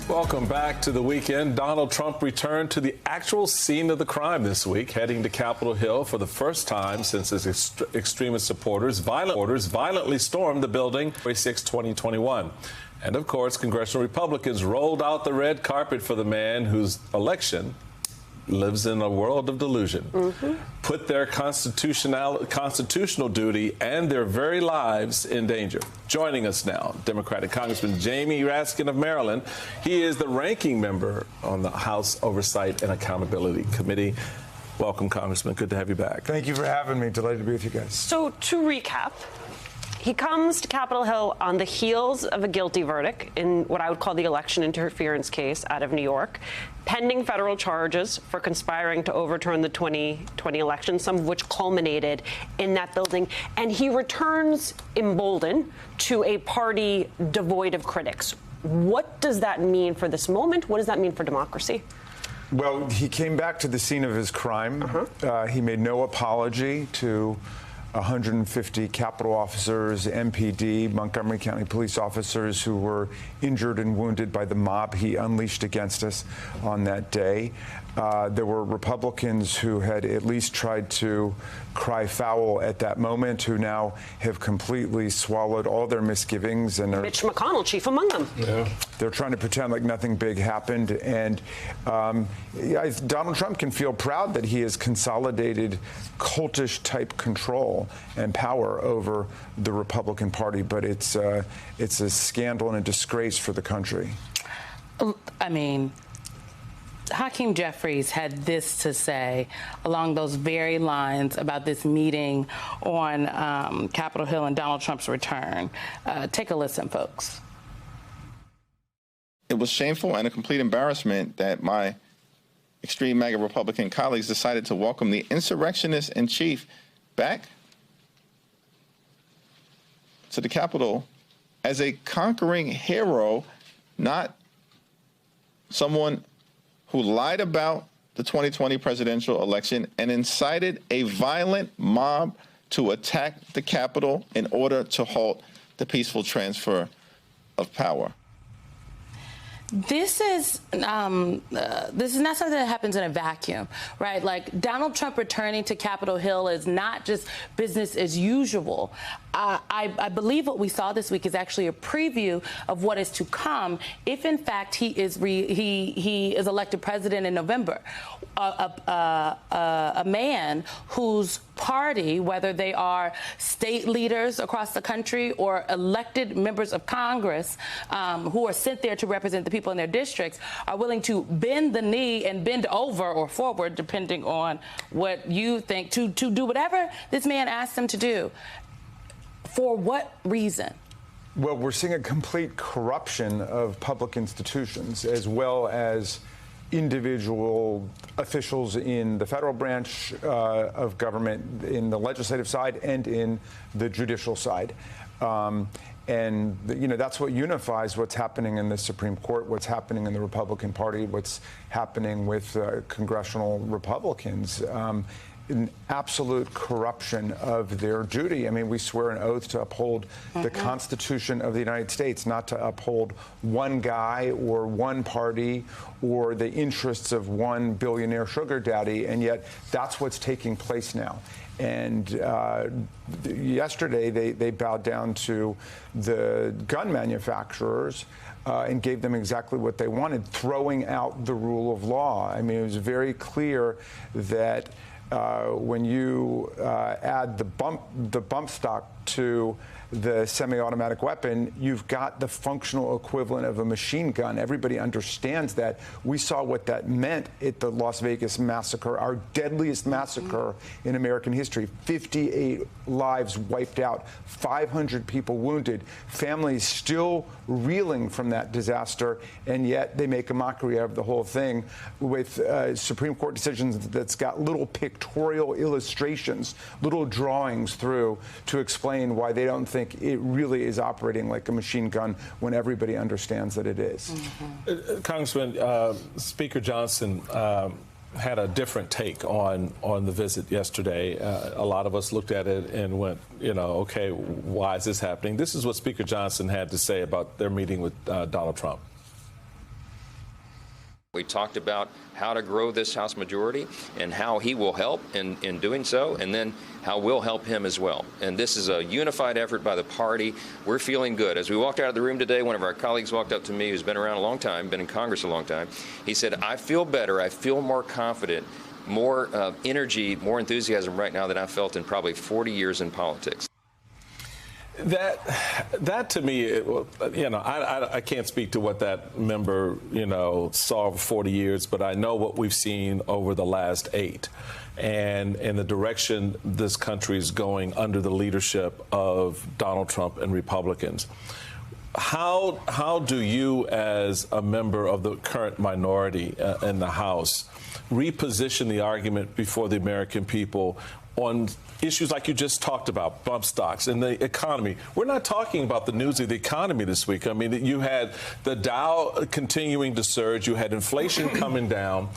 Welcome back to the weekend. Donald Trump returned to the actual scene of the crime this week, heading to Capitol Hill for the first time since his extremist supporters violently stormed the building January 6, 2021. And of course, congressional Republicans rolled out the red carpet for the man whose election lives in a world of delusion, put their constitutional duty and their very lives in danger. Joining us now, Democratic Congressman Jamie Raskin of Maryland. He is the ranking member on the House Oversight and Accountability Committee. Welcome, Congressman. Good to have you back. Thank you for having me. Delighted to be with you guys. So to recap, he comes to Capitol Hill on the heels of a guilty verdict in what I would call the election interference case out of New York, pending federal charges for conspiring to overturn the 2020 election, some of which culminated in that building. And he returns emboldened to a party devoid of critics. What does that mean for this moment? What does that mean for democracy? Well, he came back to the scene of his crime. He made no apology to 150 Capitol officers, MPD, Montgomery County police officers who were injured and wounded by the mob he unleashed against us on that day. There were Republicans who had at least tried to cry foul at that moment, who now have completely swallowed all their misgivings and are, Mitch McConnell, chief among them. Yeah. They're trying to pretend like nothing big happened. And Donald Trump can feel proud that he has consolidated cultish type control and power over the Republican Party, but it's a scandal and a disgrace for the country. I mean, Hakeem Jeffries had this to say along those very lines about this meeting on Capitol Hill and Donald Trump's return. Take a listen, folks. It was shameful and a complete embarrassment that my extreme MAGA Republican colleagues decided to welcome the insurrectionist in chief back to the Capitol as a conquering hero, not someone who lied about the 2020 presidential election and incited a violent mob to attack the Capitol in order to halt the peaceful transfer of power. This is not something that happens in a vacuum, right? Like, Donald Trump returning to Capitol Hill is not just business as usual. I believe what we saw this week is actually a preview of what is to come if, in fact, he is elected president in November. A man whose party, whether they are state leaders across the country or elected members of Congress who are sent there to represent the people in their districts, are willing to bend the knee and bend over or forward, depending on what you think, to do whatever this man asked them to do. For what reason? Well, we're seeing a complete corruption of public institutions as well as individual officials in the federal branch of government, in the legislative side and in the judicial side. And, you know, that's what unifies what's happening in the Supreme Court, what's happening in the Republican Party, what's happening with congressional Republicans. An absolute corruption of their duty. I mean, we swear an oath to uphold the Constitution of the United States, not to uphold one guy or one party or the interests of one billionaire sugar daddy, and yet that's what's taking place now. And yesterday, they bowed down to the gun manufacturers and gave them exactly what they wanted, throwing out the rule of law. I mean, it was very clear that when you add the bump stock to the semi-automatic weapon, you've got the functional equivalent of a machine gun. Everybody understands that. We saw what that meant at the Las Vegas massacre, our deadliest massacre in American history. 58 lives wiped out, 500 people wounded, families still reeling from that disaster, and yet they make a mockery of the whole thing with Supreme Court decisions that's got little pictorial illustrations, little drawings through to explain why they don't think it really is operating like a machine gun when everybody understands that it is. Congressman, Speaker Johnson had a different take on the visit yesterday. A lot of us looked at it and went, you know, okay, why is this happening? This is what Speaker Johnson had to say about their meeting with Donald Trump. We talked about how to grow this House majority and how he will help in doing so, and then how we'll help him as well. And this is a unified effort by the party. We're feeling good. As we walked out of the room today, one of our colleagues walked up to me who's been around a long time, been in Congress a long time. He said, I feel better. I feel more confident, more energy, more enthusiasm right now than I felt in probably 40 years in politics. That to me, I can't speak to what that member, saw over 40 years, but I know what we've seen over the last 8 and the direction this country is going under the leadership of Donald Trump and Republicans. How do you, as a member of the current minority in the House, reposition the argument before the American people on issues like you just talked about, bump stocks and the economy? We're not talking about the news of the economy this week. I mean, you had the Dow continuing to surge. You had inflation coming down.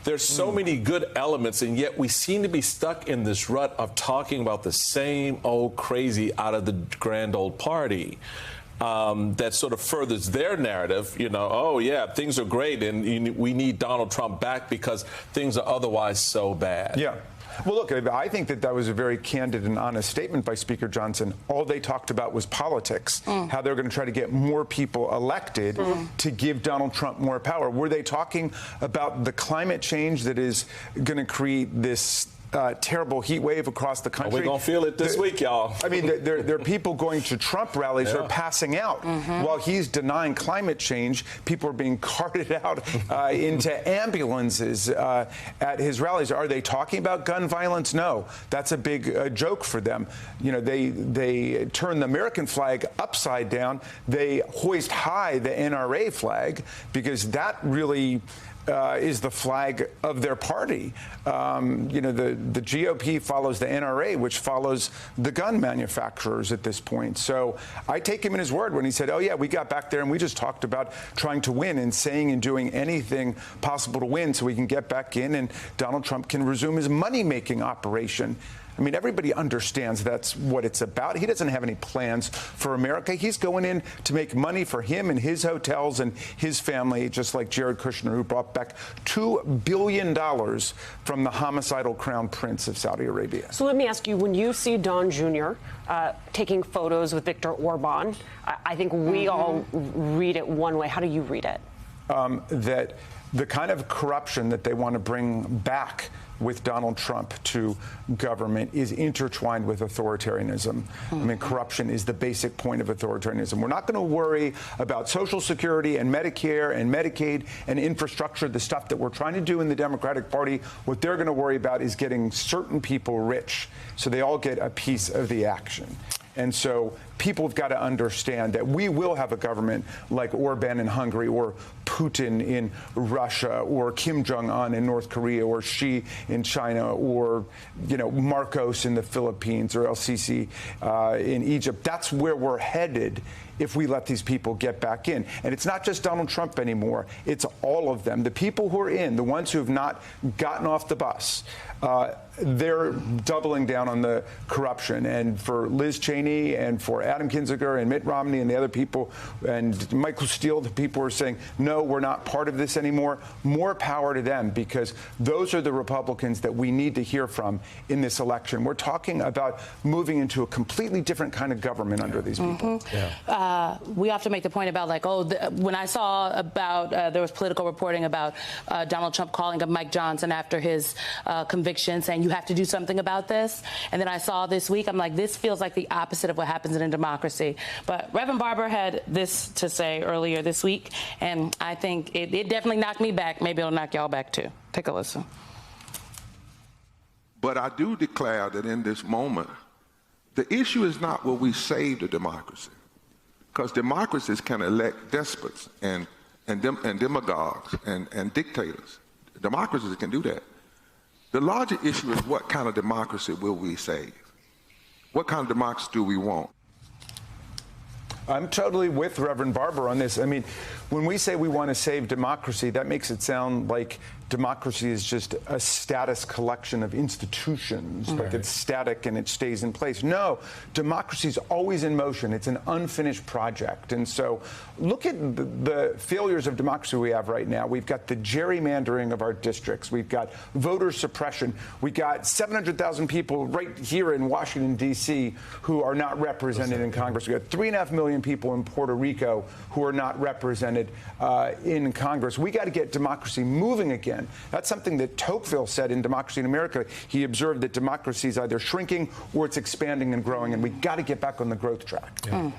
There's so many good elements, and yet we seem to be stuck in this rut of talking about the same old crazy out of the grand old party. That sort of furthers their narrative, oh, yeah, things are great, and we need Donald Trump back because things are otherwise so bad. Yeah. Well, look, I think that was a very candid and honest statement by Speaker Johnson. All they talked about was politics, how they're going to try to get more people elected to give Donald Trump more power. Were they talking about the climate change that is going to create this terrible heat wave across the country? We're going to feel it this week, y'all. I mean, there are people going to Trump rallies who are passing out. While he's denying climate change, people are being carted out into ambulances at his rallies. Are they talking about gun violence? No. That's a big joke for them. They turn the American flag upside down. They hoist high the NRA flag because that really is the flag of their party. The GOP follows the NRA, which follows the gun manufacturers at this point. So I take him in his word when he said, oh, yeah, we got back there and we just talked about trying to win and saying and doing anything possible to win so we can get back in and Donald Trump can resume his money-making operation. I mean, everybody understands that's what it's about. He doesn't have any plans for America. He's going in to make money for him and his hotels and his family, just like Jared Kushner, who brought back $2 billion from the homicidal crown prince of Saudi Arabia. So let me ask you, when you see Don Jr. Taking photos with Viktor Orban, I think we all read it one way. How do you read it? That the kind of corruption that they want to bring back with Donald Trump to government is intertwined with authoritarianism. I mean, corruption is the basic point of authoritarianism. We're not going to worry about Social Security and Medicare and Medicaid and infrastructure, the stuff that we're trying to do in the Democratic Party. What they're going to worry about is getting certain people rich so they all get a piece of the action. And so people have got to understand that we will have a government like Orban in Hungary or Putin in Russia or Kim Jong-un in North Korea or Xi in China or, Marcos in the Philippines or El-Sisi in Egypt. That's where we're headed if we let these people get back in. And it's not just Donald Trump anymore. It's all of them. The people who are in, the ones who have not gotten off the bus, they're doubling down on the corruption. And for Liz Cheney and for Adam Kinzinger and Mitt Romney and the other people and Michael Steele, the people are saying, no, we're not part of this anymore. More power to them, because those are the Republicans that we need to hear from in this election. We're talking about moving into a completely different kind of government under these people. We often make the point about when I saw about there was political reporting about Donald Trump calling up Mike Johnson after his conviction, saying you have to do something about this. And then I saw this week, I'm like, this feels like the opposite of what happens in a democracy. But Reverend Barber had this to say earlier this week, and I think it definitely knocked me back. Maybe it'll knock y'all back too. Take a listen. But I do declare that in this moment, the issue is not will we save the democracy, because democracies can elect despots and demagogues and dictators. Democracies can do that. The larger issue is what kind of democracy will we save? What kind of democracy do we want? I'm totally with Reverend Barber on this. I mean, when we say we want to save democracy, that makes it sound like democracy is just a status collection of institutions, like it's static and it stays in place. No, democracy is always in motion. It's an unfinished project. And so look at the failures of democracy we have right now. We've got the gerrymandering of our districts. We've got voter suppression. We got 700,000 people right here in Washington, D.C. who are not represented in Congress. We got 3.5 million people in Puerto Rico who are not represented in Congress. We got to get democracy moving again. That's something that Tocqueville said in Democracy in America. He observed that democracy is either shrinking or it's expanding and growing, and we got to get back on the growth track. Yeah.